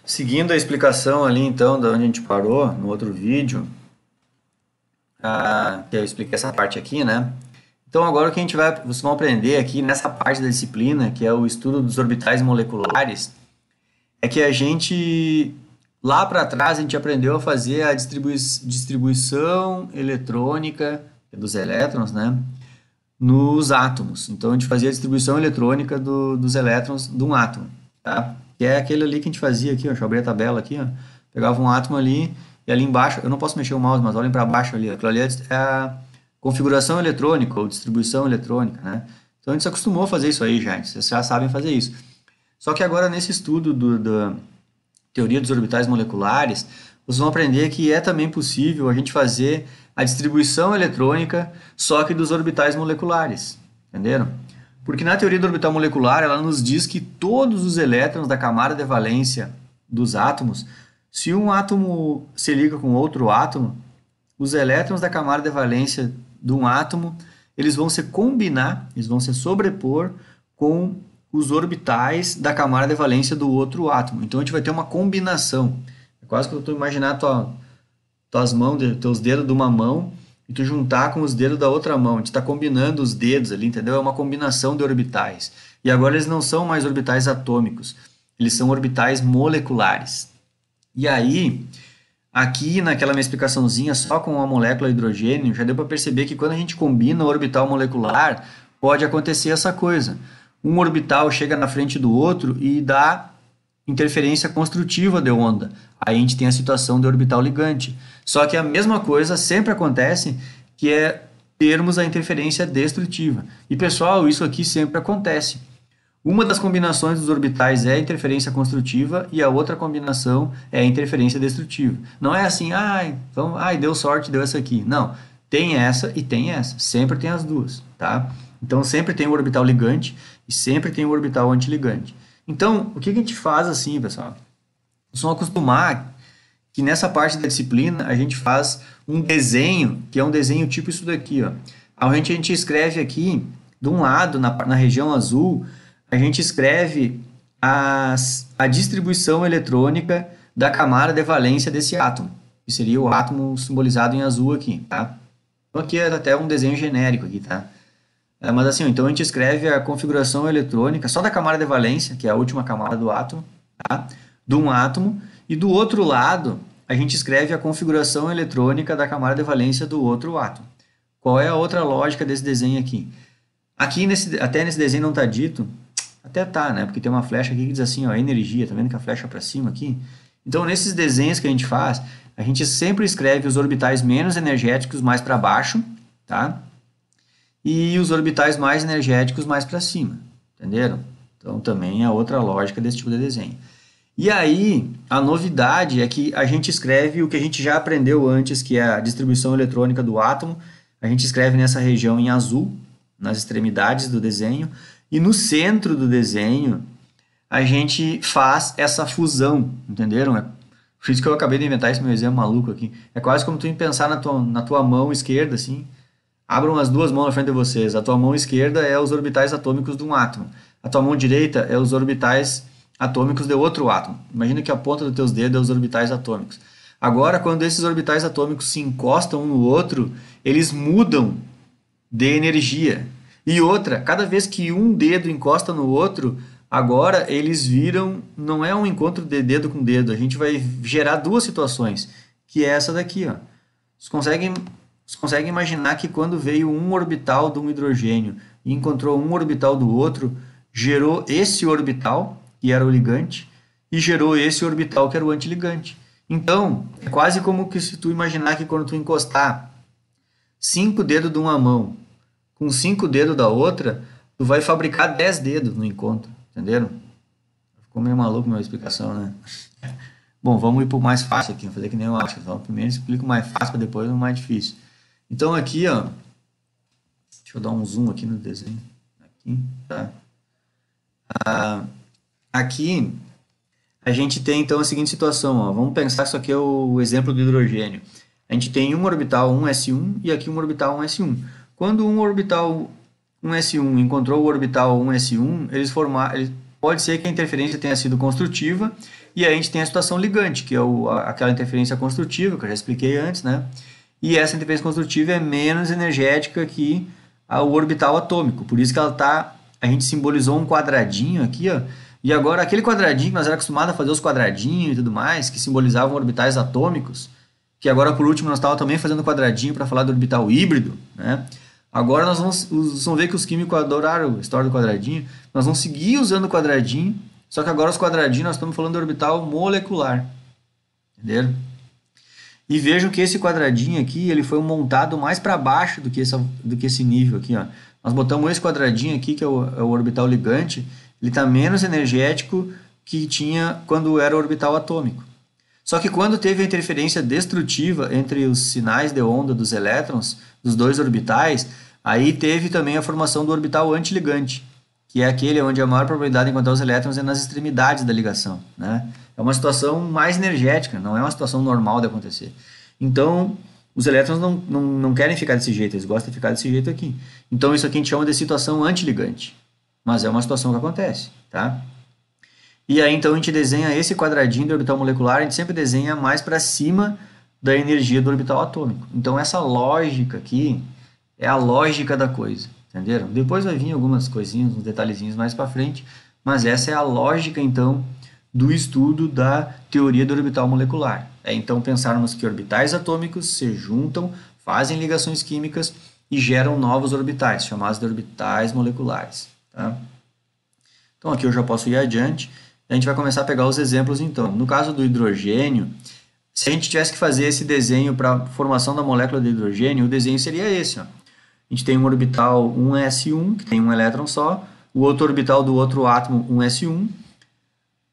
Seguindo a explicação ali, então, da onde a gente parou, no outro vídeo, que eu expliquei essa parte aqui, né? Então, agora o que vocês vão aprender aqui nessa parte da disciplina, que é o estudo dos orbitais moleculares, é que lá para trás, a gente aprendeu a fazer a distribuição eletrônica dos elétrons, né? Nos átomos. Então, a gente fazia a distribuição eletrônica dos elétrons de um átomo, tá? Que é aquele ali que a gente fazia aqui, ó, deixa eu abrir a tabela aqui, ó. Pegava um átomo ali e ali embaixo, eu não posso mexer o mouse, mas olhem para baixo ali, aquilo ali é a configuração eletrônica ou distribuição eletrônica, né? Então, a gente se acostumou a fazer isso aí já, vocês já sabem fazer isso. Só que agora, nesse estudo da teoria dos orbitais moleculares, vocês vão aprender que é também possível a gente fazer a distribuição eletrônica, só que dos orbitais moleculares, entenderam? Porque na teoria do orbital molecular, ela nos diz que todos os elétrons da camada de valência dos átomos, se um átomo se liga com outro átomo, os elétrons da camada de valência de um átomo, eles vão se combinar, eles vão se sobrepor com os orbitais da camada de valência do outro átomo. Então, a gente vai ter uma combinação. É quase que eu estou imaginando tuas mãos, teus dedos de uma mão e tu juntar com os dedos da outra mão. A gente está combinando os dedos ali, entendeu? É uma combinação de orbitais. E agora eles não são mais orbitais atômicos, eles são orbitais moleculares. E aí, aqui naquela minha explicaçãozinha, só com a molécula de hidrogênio, já deu para perceber que quando a gente combina o orbital molecular, pode acontecer essa coisa. Um orbital chega na frente do outro e dá interferência construtiva de onda. Aí a gente tem a situação de orbital ligante. Só que a mesma coisa sempre acontece, que é termos a interferência destrutiva. E pessoal, isso aqui sempre acontece. Uma das combinações dos orbitais é a interferência construtiva e a outra combinação é a interferência destrutiva. Não é assim, deu sorte, deu essa aqui. Não, tem essa e tem essa. Sempre tem as duas, tá? Então sempre tem o orbital ligante e sempre tem o orbital antiligante. Então, o que a gente faz assim, pessoal? Vocês vão acostumar que nessa parte da disciplina a gente faz um desenho, que é um desenho tipo isso daqui, ó. A gente escreve aqui, de um lado, na região azul, a gente escreve a distribuição eletrônica da camada de valência desse átomo, que seria o átomo simbolizado em azul aqui, tá? Então aqui é até um desenho genérico aqui, tá? Mas assim, então a gente escreve a configuração eletrônica só da camada de valência, que é a última camada do átomo, tá? De um átomo, e do outro lado a gente escreve a configuração eletrônica da camada de valência do outro átomo. Qual é a outra lógica desse desenho aqui? Aqui, até nesse desenho não está dito, até tá, né? Porque tem uma flecha aqui que diz assim, ó, energia, tá vendo que a flecha para cima aqui? Então, nesses desenhos que a gente faz, a gente sempre escreve os orbitais menos energéticos mais para baixo, tá? E os orbitais mais energéticos mais para cima, entenderam? Então, também é outra lógica desse tipo de desenho. E aí, a novidade é que a gente escreve o que a gente já aprendeu antes, que é a distribuição eletrônica do átomo, a gente escreve nessa região em azul, nas extremidades do desenho, e no centro do desenho a gente faz essa fusão, entenderam? Por isso que eu acabei de inventar esse meu exemplo maluco aqui. É quase como tu pensar na tua mão esquerda, assim. Abram as duas mãos na frente de vocês. A tua mão esquerda é os orbitais atômicos de um átomo. A tua mão direita é os orbitais atômicos de outro átomo. Imagina que a ponta dos teus dedos é os orbitais atômicos. Agora, quando esses orbitais atômicos se encostam um no outro, eles mudam de energia. E outra, cada vez que um dedo encosta no outro, agora eles viram, não é um encontro de dedo com dedo, a gente vai gerar duas situações, que é essa daqui, ó. Vocês conseguem imaginar que quando veio um orbital de um hidrogênio e encontrou um orbital do outro, gerou esse orbital, que era o ligante, e gerou esse orbital, que era o antiligante. Então, é quase como que se tu imaginar que quando tu encostar 5 dedos de uma mão com 5 dedos da outra, tu vai fabricar 10 dedos no encontro, entenderam? Ficou meio maluco a minha explicação, né? Bom, vamos ir para o mais fácil aqui, vou fazer que nem eu acho. Então, primeiro explico o mais fácil, para depois o mais difícil. Então aqui, ó, deixa eu dar um zoom aqui no desenho, aqui, tá? Aqui a gente tem então a seguinte situação, ó, vamos pensar que isso aqui é o exemplo do hidrogênio. A gente tem um orbital 1s1 e aqui um orbital 1s1. Quando um orbital 1s1 encontrou o orbital 1s1, eles pode ser que a interferência tenha sido construtiva, e aí a gente tem a situação ligante, que é aquela interferência construtiva, que eu já expliquei antes, né? E essa interferência construtiva é menos energética que o orbital atômico, por isso que a gente simbolizou um quadradinho aqui, ó, e agora aquele quadradinho que nós era acostumado a fazer os quadradinhos e tudo mais, que simbolizavam orbitais atômicos, que agora por último nós estávamos também fazendo quadradinho para falar do orbital híbrido, né? Agora vocês vão ver que os químicos adoraram a história do quadradinho. Nós vamos seguir usando o quadradinho, só que agora os quadradinhos nós estamos falando do orbital molecular. Entenderam? E vejam que esse quadradinho aqui, ele foi montado mais para baixo do que esse nível aqui, ó. Nós botamos esse quadradinho aqui, que é o orbital ligante, ele está menos energético que tinha quando era o orbital atômico. Só que quando teve a interferência destrutiva entre os sinais de onda dos elétrons, dos dois orbitais, aí teve também a formação do orbital antiligante, que é aquele onde a maior probabilidade de encontrar os elétrons é nas extremidades da ligação, né? É uma situação mais energética, não é uma situação normal de acontecer. Então, os elétrons não querem ficar desse jeito, eles gostam de ficar desse jeito aqui. Então, isso aqui a gente chama de situação antiligante, mas é uma situação que acontece, tá? E aí, então, a gente desenha esse quadradinho do orbital molecular, a gente sempre desenha mais para cima da energia do orbital atômico. Então, essa lógica aqui é a lógica da coisa, entenderam? Depois vai vir algumas coisinhas, uns detalhezinhos mais para frente, mas essa é a lógica, então, do estudo da teoria do orbital molecular. É, então, pensarmos que orbitais atômicos se juntam, fazem ligações químicas e geram novos orbitais, chamados de orbitais moleculares, tá? Então, aqui eu já posso ir adiante. A gente vai começar a pegar os exemplos, então. No caso do hidrogênio, se a gente tivesse que fazer esse desenho para a formação da molécula de hidrogênio, o desenho seria esse, ó. A gente tem um orbital 1s1, que tem um elétron só, o outro orbital do outro átomo, 1s1.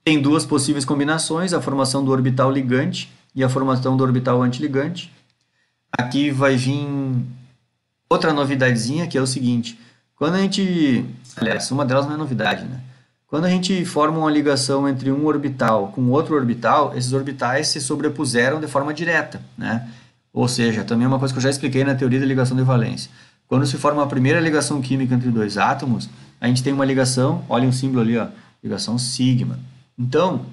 Tem duas possíveis combinações, a formação do orbital ligante e a formação do orbital antiligante. Aqui vai vir outra novidadezinha, que é o seguinte. Quando a gente... Aliás, uma delas não é novidade, né? Quando a gente forma uma ligação entre um orbital com outro orbital, esses orbitais se sobrepuseram de forma direta, né? Ou seja, também é uma coisa que eu já expliquei na teoria da ligação de valência. Quando se forma a primeira ligação química entre dois átomos, a gente tem uma ligação, olhem o símbolo ali, ó, ligação sigma. Então,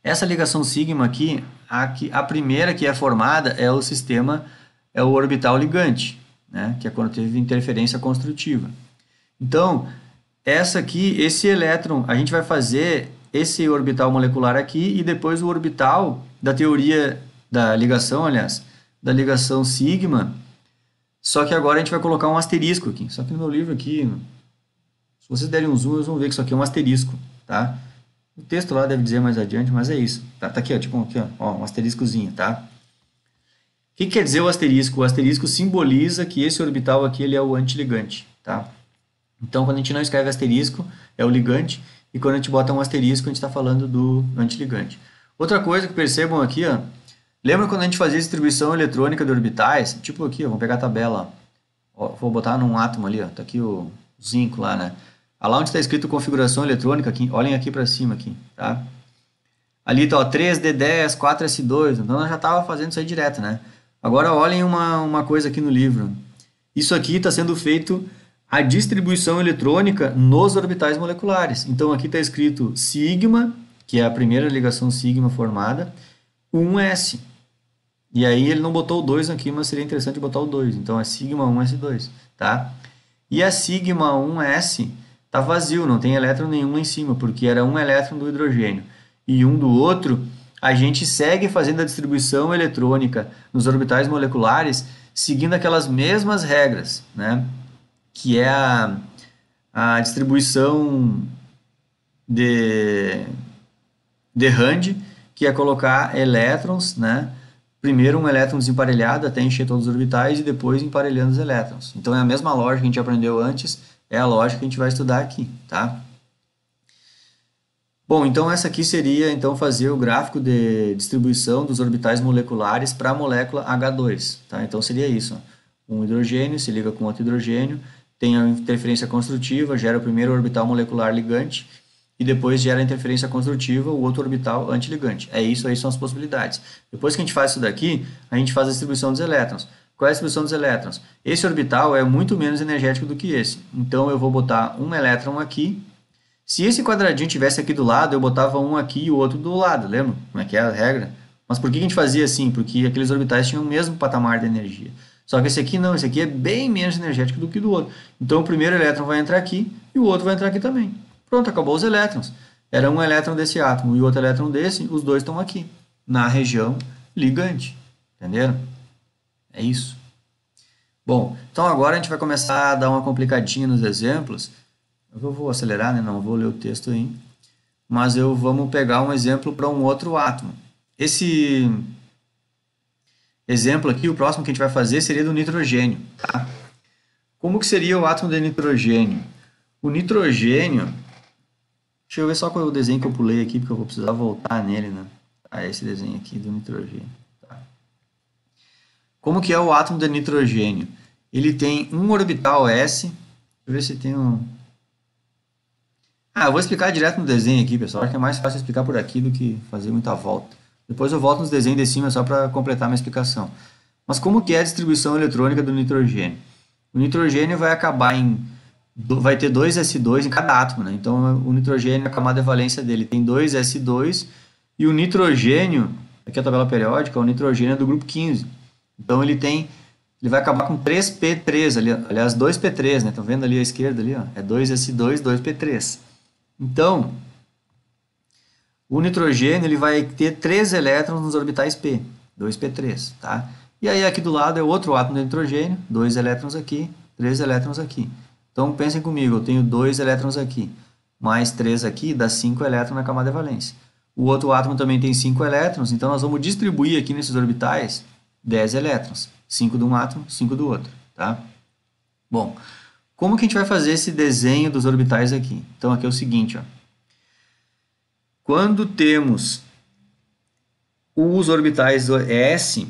essa ligação sigma aqui, a primeira que é formada é o sistema, é o orbital ligante, né? Que é quando teve interferência construtiva. Então, essa aqui, esse elétron, a gente vai fazer esse orbital molecular aqui e depois o orbital da teoria da ligação, aliás, da ligação sigma, só que agora a gente vai colocar um asterisco aqui. Só que no meu livro aqui, se vocês derem um zoom, vocês vão ver que isso aqui é um asterisco, tá? O texto lá deve dizer mais adiante, mas é isso. Tá aqui, ó, tipo aqui, ó, um asteriscozinho, tá? O que quer dizer o asterisco? O asterisco simboliza que esse orbital aqui ele é o antiligante, tá? Então, quando a gente não escreve asterisco, é o ligante, e quando a gente bota um asterisco, a gente está falando do antiligante. Outra coisa que percebam aqui, ó, lembra quando a gente fazia distribuição eletrônica de orbitais? Tipo aqui, ó, vamos pegar a tabela, ó, vou botar num átomo ali, ó, tá aqui o zinco lá, né? Lá onde está escrito configuração eletrônica, aqui, olhem aqui para cima, aqui, tá? Ali está, ó, 3D10, 4S2, então nós já estava fazendo isso aí direto, né? Agora olhem uma coisa aqui no livro. Isso aqui está sendo feito a distribuição eletrônica nos orbitais moleculares. Então, aqui está escrito sigma, que é a primeira ligação sigma formada, 1s. E aí ele não botou o 2 aqui, mas seria interessante botar o 2. Então, é sigma 1s2, tá? E a sigma 1s está vazio, não tem elétron nenhum lá em cima, porque era um elétron do hidrogênio e um do outro. A gente segue fazendo a distribuição eletrônica nos orbitais moleculares, seguindo aquelas mesmas regras, né? Que é a distribuição de Rand, que é colocar elétrons, né? Primeiro um elétron desemparelhado até encher todos os orbitais e depois emparelhando os elétrons. Então é a mesma lógica que a gente aprendeu antes, é a lógica que a gente vai estudar aqui, tá? Bom, então essa aqui seria então fazer o gráfico de distribuição dos orbitais moleculares para a molécula H2, tá? Então seria isso, ó. Um hidrogênio se liga com outro hidrogênio, tem a interferência construtiva, gera o primeiro orbital molecular ligante e depois gera a interferência construtiva, o outro orbital antiligante. É isso aí, são as possibilidades. Depois que a gente faz isso daqui, a gente faz a distribuição dos elétrons. Qual é a distribuição dos elétrons? Esse orbital é muito menos energético do que esse. Então eu vou botar um elétron aqui. Se esse quadradinho tivesse aqui do lado, eu botava um aqui e o outro do lado, lembra como é que é a regra? Mas por que a gente fazia assim? Porque aqueles orbitais tinham o mesmo patamar de energia. Só que esse aqui não, esse aqui é bem menos energético do que o do outro. Então o primeiro elétron vai entrar aqui e o outro vai entrar aqui também. Pronto, acabou os elétrons. Era um elétron desse átomo e outro elétron desse, os dois estão aqui, na região ligante. Entenderam? É isso. Bom, então agora a gente vai começar a dar uma complicadinha nos exemplos. Eu vou acelerar, né? Não vou ler o texto aí. Mas vamos pegar um exemplo para um outro átomo. Esse exemplo aqui, o próximo que a gente vai fazer seria do nitrogênio. Tá? Como que seria o átomo de nitrogênio? O nitrogênio, deixa eu ver só qual é o desenho que eu pulei aqui, porque eu vou precisar voltar nele, né? Ah, esse desenho aqui do nitrogênio. Tá? Como que é o átomo de nitrogênio? Ele tem um orbital S. Deixa eu ver se tem um... eu vou explicar direto no desenho aqui, pessoal. Acho que é mais fácil explicar por aqui do que fazer muita volta. Depois eu volto nos desenhos de cima só para completar minha explicação. Mas como que é a distribuição eletrônica do nitrogênio? O nitrogênio vai acabar vai ter 2 S2 em cada átomo, né? Então o nitrogênio, a camada de valência dele tem 2 S2 e o nitrogênio, aqui é a tabela periódica, o nitrogênio é do grupo 15. Então ele vai acabar com 3P3 ali, aliás 2P3, né? Estão vendo ali à esquerda ali, ó? É 2S2, 2P3. Então, o nitrogênio ele vai ter 3 elétrons nos orbitais P, 2P3, tá? E aí aqui do lado é outro átomo de nitrogênio, 2 elétrons aqui, 3 elétrons aqui. Então pensem comigo, eu tenho 2 elétrons aqui, mais 3 aqui, dá 5 elétrons na camada de valência. O outro átomo também tem 5 elétrons, então nós vamos distribuir aqui nesses orbitais 10 elétrons, 5 de um átomo, 5 do outro, tá? Bom, como que a gente vai fazer esse desenho dos orbitais aqui? Então aqui é o seguinte, ó. Quando temos os orbitais S,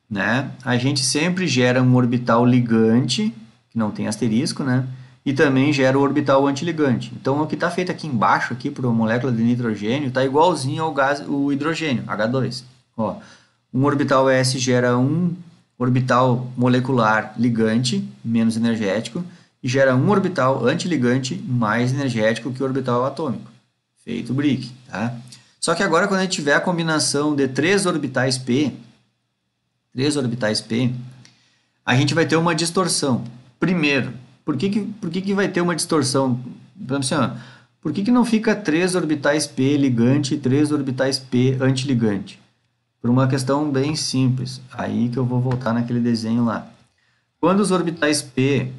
né, a gente sempre gera um orbital ligante, que não tem asterisco, né, e também gera o orbital antiligante. Então, o que está feito aqui embaixo, aqui para a molécula de nitrogênio, está igualzinho ao gás, o hidrogênio, H2. Ó, um orbital S gera um orbital molecular ligante, menos energético, e gera um orbital antiligante mais energético que o orbital atômico. Feito o BRIC, tá? Só que agora, quando a gente tiver a combinação de 3 orbitais P, a gente vai ter uma distorção. Primeiro, por que vai ter uma distorção? Assim, ó, por que não fica 3 orbitais P ligante e 3 orbitais P antiligante? Por uma questão bem simples. Aí que eu vou voltar naquele desenho lá. Quando os orbitais P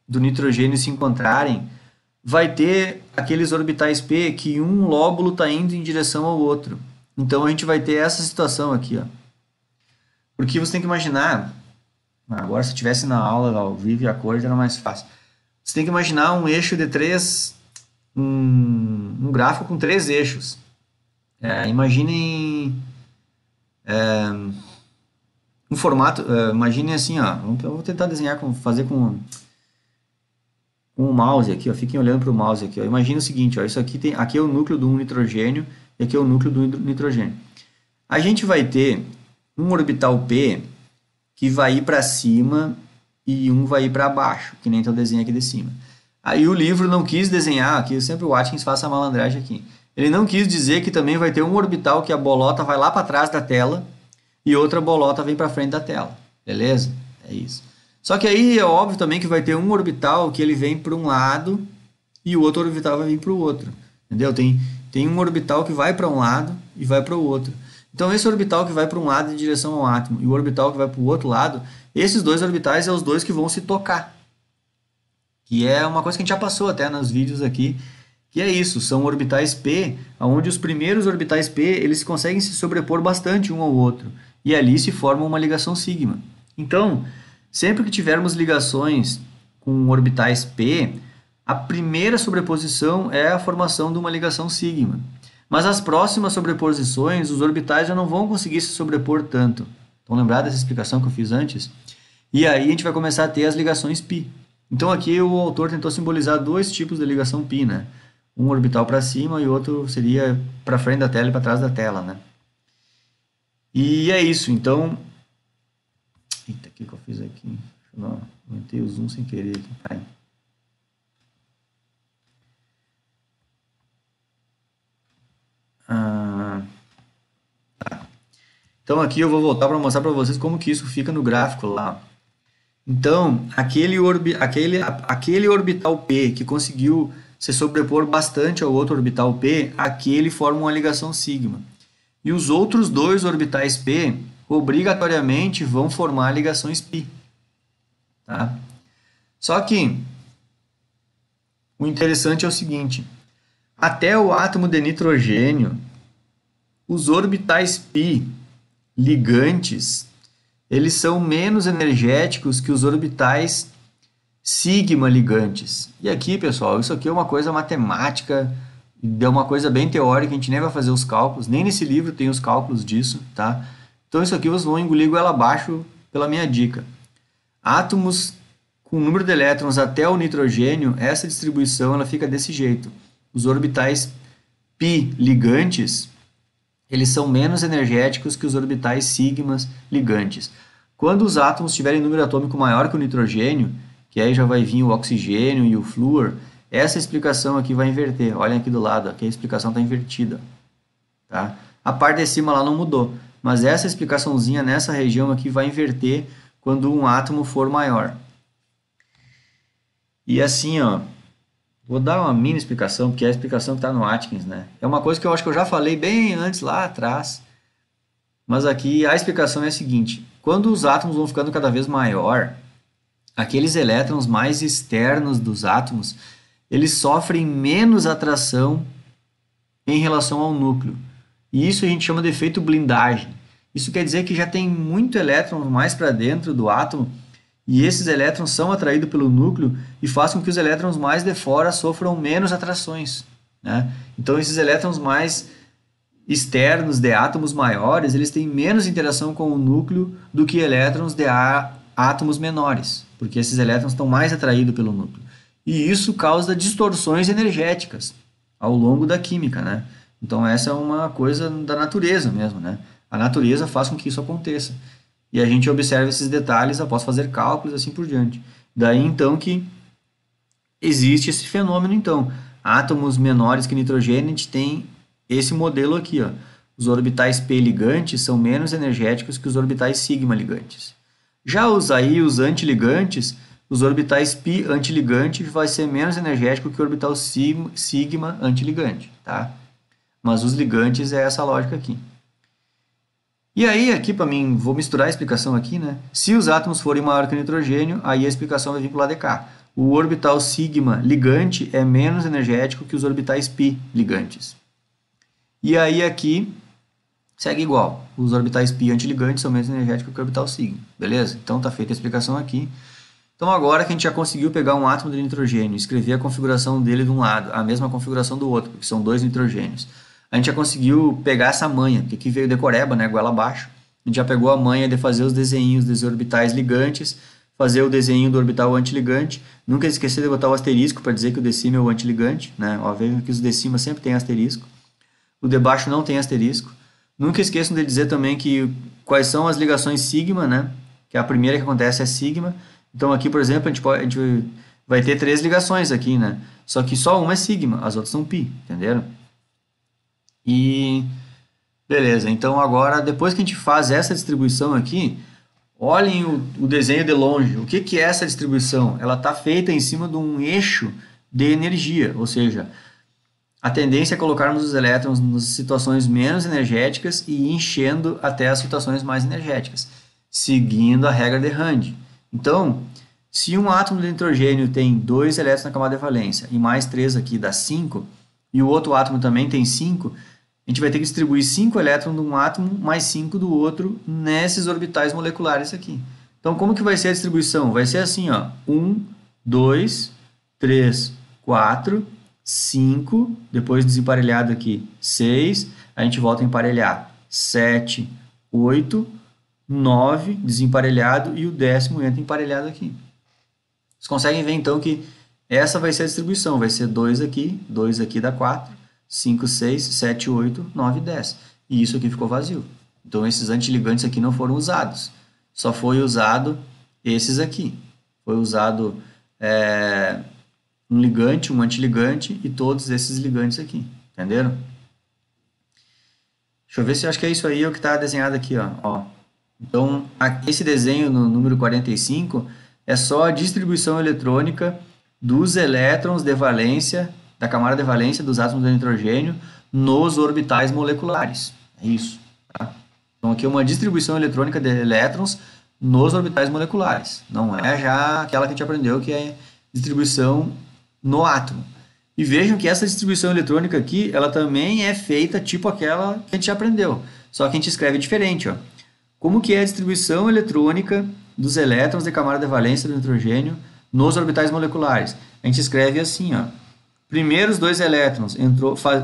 do nitrogênio se encontrarem, vai ter aqueles orbitais P que um lóbulo está indo em direção ao outro. Então a gente vai ter essa situação aqui, ó. Porque você tem que imaginar, agora se estivesse na aula ao vivo e a cor era mais fácil. Você tem que imaginar um eixo de um gráfico com 3 eixos. Imaginem um formato, imaginem assim, ó. Eu vou tentar desenhar, fazer com o mouse aqui, ó, fiquem olhando para o mouse aqui, ó. Imagina o seguinte, ó, isso aqui é o núcleo do nitrogênio e aqui é o núcleo do nitrogênio. A gente vai ter um orbital P que vai ir para cima e um vai ir para baixo, que nem está o desenho aqui de cima. Aí o livro não quis desenhar, aqui sempre o Atkins faz a malandragem aqui. Ele não quis dizer que também vai ter um orbital que a bolota vai lá para trás da tela e outra bolota vem para frente da tela. Beleza? É isso. Só que aí é óbvio também que vai ter um orbital que ele vem para um lado e o outro orbital vai vir para o outro. Entendeu? Tem um orbital que vai para um lado e vai para o outro. Então esse orbital que vai para um lado em direção ao átomo e o orbital que vai para o outro lado, esses dois orbitais são os dois que vão se tocar. Que é uma coisa que a gente já passou até nos vídeos aqui, que é isso, são orbitais P, onde os primeiros orbitais P eles conseguem se sobrepor bastante um ao outro. E ali se forma uma ligação sigma. Então, sempre que tivermos ligações com orbitais P, a primeira sobreposição é a formação de uma ligação sigma. Mas as próximas sobreposições, os orbitais já não vão conseguir se sobrepor tanto. Estão lembrados dessa explicação que eu fiz antes? E aí a gente vai começar a ter as ligações π. Então aqui o autor tentou simbolizar 2 tipos de ligação π, né? Um orbital para cima e outro seria para frente da tela e para trás da tela, né? E é isso, então... Eita, o que eu fiz aqui? Deixa eu aumentei o zoom sem querer aqui. Ah, então aqui eu vou voltar para mostrar para vocês como que isso fica no gráfico lá. Então, aquele orbital P que conseguiu se sobrepor bastante ao outro orbital P, aqui ele forma uma ligação sigma. E os outros dois orbitais P, obrigatoriamente, vão formar ligações π. Tá? Só que o interessante é o seguinte, até o átomo de nitrogênio, os orbitais π ligantes, eles são menos energéticos que os orbitais sigma ligantes. E aqui, pessoal, isso aqui é uma coisa matemática, é uma coisa bem teórica, a gente nem vai fazer os cálculos, nem nesse livro tem os cálculos disso, tá? Então isso aqui vocês vão engolir goela abaixo pela minha dica. Átomos com número de elétrons até o nitrogênio, essa distribuição ela fica desse jeito. Os orbitais π ligantes, eles são menos energéticos que os orbitais sigmas ligantes. Quando os átomos tiverem número atômico maior que o nitrogênio, que aí já vai vir o oxigênio e o flúor, essa explicação aqui vai inverter. Olhem aqui do lado, aqui a explicação está invertida. Tá? A parte de cima lá não mudou, mas essa explicaçãozinha nessa região aqui vai inverter quando um átomo for maior. E assim, ó, vou dar uma mini explicação, porque é a explicação que está no Atkins, né? É uma coisa que eu acho que eu já falei bem antes, lá atrás, mas aqui a explicação é a seguinte, quando os átomos vão ficando cada vez maior, aqueles elétrons mais externos dos átomos, eles sofrem menos atração em relação ao núcleo. E isso a gente chama de efeito blindagem. Isso quer dizer que já tem muito elétron mais para dentro do átomo, e esses elétrons são atraídos pelo núcleo e faz com que os elétrons mais de fora sofram menos atrações, né? Então esses elétrons mais externos de átomos maiores, eles têm menos interação com o núcleo do que elétrons de átomos menores, porque esses elétrons estão mais atraídos pelo núcleo. E isso causa distorções energéticas ao longo da química, né? Então essa é uma coisa da natureza mesmo, né? A natureza faz com que isso aconteça. E a gente observa esses detalhes após fazer cálculos e assim por diante. Daí então que existe esse fenômeno então. Átomos menores que nitrogênio, a gente tem esse modelo aqui, ó. Os orbitais p ligantes são menos energéticos que os orbitais sigma ligantes. Já os antiligantes, os orbitais π antiligante vai ser menos energético que o orbital sigma antiligante, tá? Mas os ligantes é essa lógica aqui. E aí, aqui para mim, vou misturar a explicação aqui, né? Se os átomos forem maior que o nitrogênio, aí a explicação vai vir pro lado de cá. O orbital sigma ligante é menos energético que os orbitais π ligantes. E aí aqui segue igual. Os orbitais π antiligantes são menos energéticos que o orbital sigma. Beleza? Então tá feita a explicação aqui. Então agora que a gente já conseguiu pegar um átomo de nitrogênio e escrever a configuração dele de um lado, a mesma configuração do outro, porque são dois nitrogênios. A gente já conseguiu pegar essa manha, que aqui veio decoreba, né, goela abaixo. A gente já pegou a manha de fazer os desenhos dos orbitais ligantes, fazer o desenho do orbital antiligante. Nunca esquecer de botar o asterisco para dizer que o de cima é o antiligante, né? Ó, veja que os de cima sempre tem asterisco. O de baixo não tem asterisco. Nunca esqueçam de dizer também que quais são as ligações sigma, né? Que a primeira que acontece é sigma. Então aqui, por exemplo, a gente vai ter 3 ligações aqui, né? Só que só uma é sigma, as outras são π, entenderam? E beleza, então agora depois que a gente faz essa distribuição aqui, olhem o desenho de longe. O que é essa distribuição? Ela está feita em cima de um eixo de energia, ou seja, a tendência é colocarmos os elétrons nas situações menos energéticas e ir enchendo até as situações mais energéticas, seguindo a regra de Rand. Então, se um átomo de nitrogênio tem 2 elétrons na camada de valência e mais 3 aqui dá 5, e o outro átomo também tem 5, a gente vai ter que distribuir 5 elétrons de um átomo mais 5 do outro nesses orbitais moleculares aqui. Então, como que vai ser a distribuição? Vai ser assim, ó, 1, 2, 3, 4, 5, depois desemparelhado aqui, 6, a gente volta a emparelhar, 7, 8, 9, desemparelhado, e o 10º entra emparelhado aqui. Vocês conseguem ver, então, que essa vai ser a distribuição, vai ser 2 aqui dá 4, 5, 6, 7, 8, 9, 10. E isso aqui ficou vazio. Então, esses antiligantes aqui não foram usados. Só foi usado esses aqui. Foi usado um ligante, um antiligante e todos esses ligantes aqui. Entenderam? Deixa eu ver se eu acho que é isso aí o que está desenhado aqui, ó. Então, esse desenho no número 45 é só a distribuição eletrônica dos elétrons de valência, da camada de valência dos átomos de nitrogênio nos orbitais moleculares. É isso. Tá? Então, aqui é uma distribuição eletrônica de elétrons nos orbitais moleculares. Não é já aquela que a gente aprendeu que é distribuição no átomo. E vejam que essa distribuição eletrônica aqui, ela também é feita tipo aquela que a gente já aprendeu. Só que a gente escreve diferente, ó. Como que é a distribuição eletrônica dos elétrons de camada de valência do nitrogênio nos orbitais moleculares? A gente escreve assim, ó. Primeiro os dois elétrons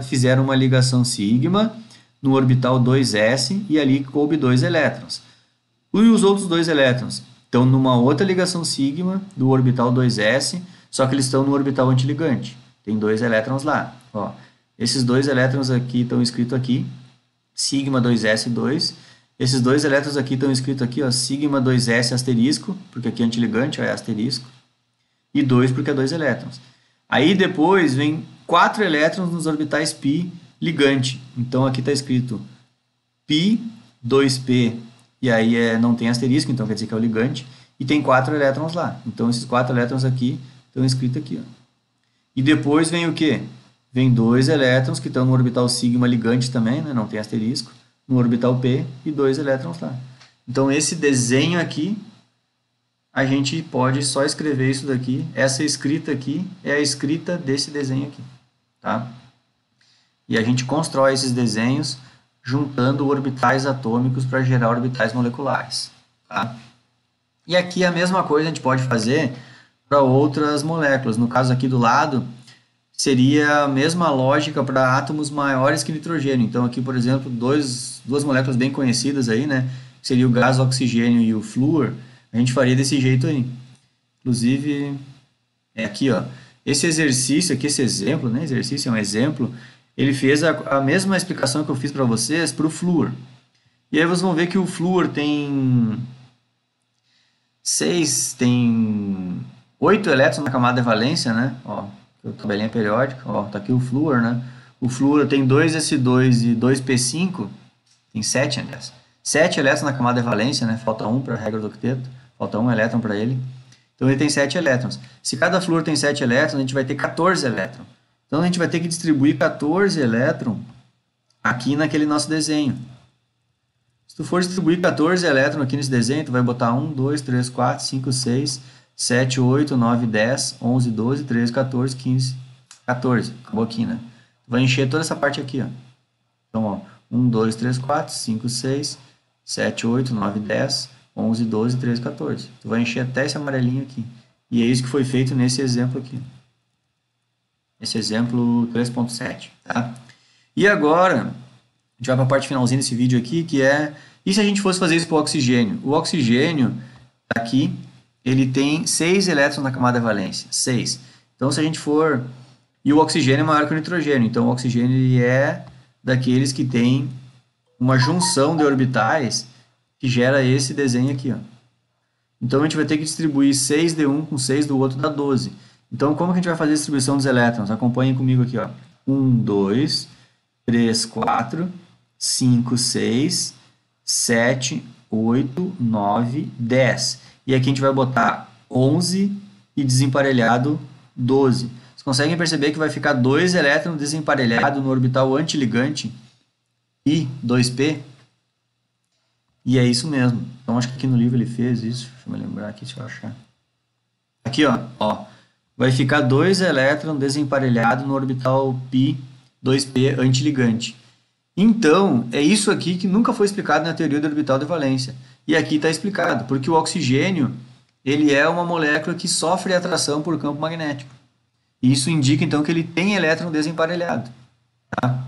fizeram uma ligação sigma no orbital 2s e ali coube dois elétrons. E os outros dois elétrons estão numa outra ligação sigma do orbital 2s, só que eles estão no orbital antiligante. Tem dois elétrons lá. Ó. Esses dois elétrons aqui estão escritos aqui, sigma 2s2. Esses dois elétrons aqui estão escritos aqui, ó, sigma 2s asterisco, porque aqui é antiligante, ó, é asterisco. E 2 porque é dois elétrons. Aí depois vem 4 elétrons nos orbitais π ligante. Então aqui está escrito π, 2p, e aí não tem asterisco, então quer dizer que é o ligante. E tem 4 elétrons lá. Então esses 4 elétrons aqui estão escritos aqui, ó. E depois vem o quê? Vem 2 elétrons que estão no orbital sigma ligante também, né? Não tem asterisco, no orbital p e 2 elétrons lá. Então esse desenho aqui, a gente pode só escrever isso daqui. Essa escrita aqui é a escrita desse desenho aqui, tá? E a gente constrói esses desenhos juntando orbitais atômicos para gerar orbitais moleculares, tá? E aqui a mesma coisa a gente pode fazer para outras moléculas. No caso aqui do lado, seria a mesma lógica para átomos maiores que nitrogênio. Então aqui, por exemplo, duas moléculas bem conhecidas aí, né? Seria o gás oxigênio e o flúor. A gente faria desse jeito aí. Inclusive, é aqui, ó. Esse exercício aqui, esse exemplo, né? Exercício é um exemplo. Ele fez a mesma explicação que eu fiz para vocês para o flúor. E aí vocês vão ver que o flúor tem 8 elétrons na camada de valência, né? Ó, tabelinha periódica, ó, tá aqui o flúor, né? O flúor tem 2s2 e 2p5, tem 7, aliás. 7 elétrons na camada de valência, né? Falta 1 para a regra do octeto, falta 1 elétron para ele. Então ele tem 7 elétrons. Se cada flúor tem 7 elétrons, a gente vai ter 14 elétrons. Então a gente vai ter que distribuir 14 elétrons aqui naquele nosso desenho. Se tu for distribuir 14 elétrons aqui nesse desenho, tu vai botar 1, 2, 3, 4, 5, 6, 7, 8, 9, 10, 11, 12, 13, 14, 15, 14. Acabou aqui, né? Vai encher toda essa parte aqui, ó. Então, ó, 1, 2, 3, 4, 5, 6, 7, 8, 9, 10, 11, 12, 13, 14. Tu vai encher até esse amarelinho aqui. E é isso que foi feito nesse exemplo aqui. Esse exemplo 3.7, tá? E agora, a gente vai para a parte finalzinha desse vídeo aqui, que é... E se a gente fosse fazer isso para o oxigênio? O oxigênio, aqui, ele tem 6 elétrons na camada de valência. 6. Então, se a gente for... E o oxigênio é maior que o nitrogênio. Então, o oxigênio ele é daqueles que tem uma junção de orbitais que gera esse desenho aqui, ó. Então, a gente vai ter que distribuir 6 de um com 6 do outro, dá 12. Então, como que a gente vai fazer a distribuição dos elétrons? Acompanhem comigo aqui, ó. 1, 2, 3, 4, 5, 6, 7, 8, 9, 10. E aqui a gente vai botar 11 e desemparelhado 12. Vocês conseguem perceber que vai ficar 2 elétrons desemparelhados no orbital antiligante e 2p? E é isso mesmo. Então, acho que aqui no livro ele fez isso. Deixa eu me lembrar aqui, deixa eu achar. Aqui, ó. Vai ficar 2 elétrons desemparelhados no orbital π 2p antiligante. Então, é isso aqui que nunca foi explicado na teoria do orbital de valência. E aqui está explicado, porque o oxigênio ele é uma molécula que sofre atração por campo magnético. E isso indica, então, que ele tem elétron desemparelhado. Tá?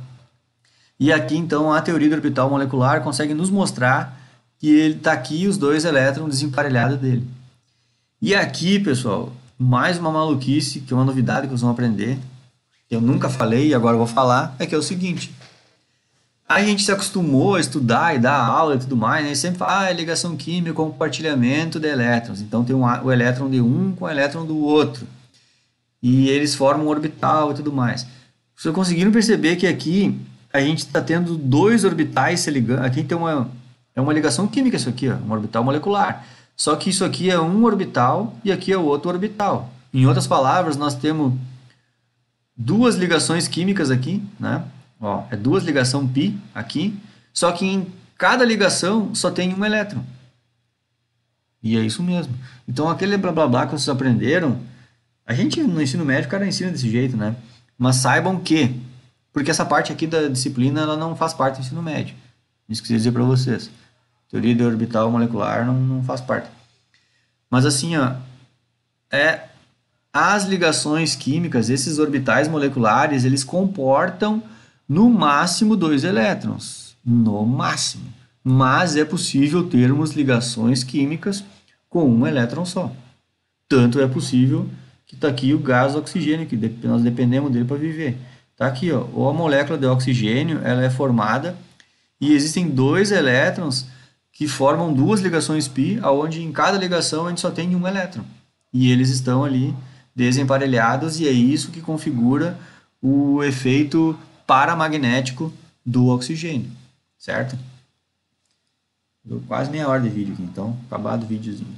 E aqui, então, a teoria do orbital molecular consegue nos mostrar que ele está aqui os 2 elétrons desemparelhados dele. E aqui, pessoal, mais uma maluquice, que é uma novidade que vocês vão aprender, que eu nunca falei e agora eu vou falar, é que é o seguinte. A gente se acostumou a estudar e dar aula e tudo mais, né? E sempre fala, é ligação química, compartilhamento de elétrons. Então tem o elétron de um com o elétron do outro. E eles formam um orbital e tudo mais. Vocês conseguiram perceber que aqui a gente está tendo dois orbitais se ligando. Aqui tem é uma ligação química isso aqui, ó, um orbital molecular. Só que isso aqui é um orbital e aqui é o outro orbital. Em outras palavras, nós temos duas ligações químicas aqui, né? Ó, é duas ligações π aqui, só que em cada ligação só tem um elétron. E é isso mesmo. Então aquele blá blá blá que vocês aprenderam, a gente no ensino médio, o cara ensina desse jeito, né? Mas saibam que, porque essa parte aqui da disciplina ela não faz parte do ensino médio. Isso que eu queria dizer para vocês. Teoria de orbital molecular não faz parte. Mas assim, ó, as ligações químicas, esses orbitais moleculares, eles comportam no máximo dois elétrons. No máximo. Mas é possível termos ligações químicas com um elétron só. Tanto é possível que está aqui o gás oxigênio, que nós dependemos dele para viver. Está aqui, ó, a molécula de oxigênio ela é formada e existem dois elétrons que formam duas ligações π, onde em cada ligação a gente só tem um elétron. E eles estão ali desemparelhados e é isso que configura o efeito paramagnético do oxigênio, certo? Deu quase meia hora de vídeo aqui, então acabado o videozinho.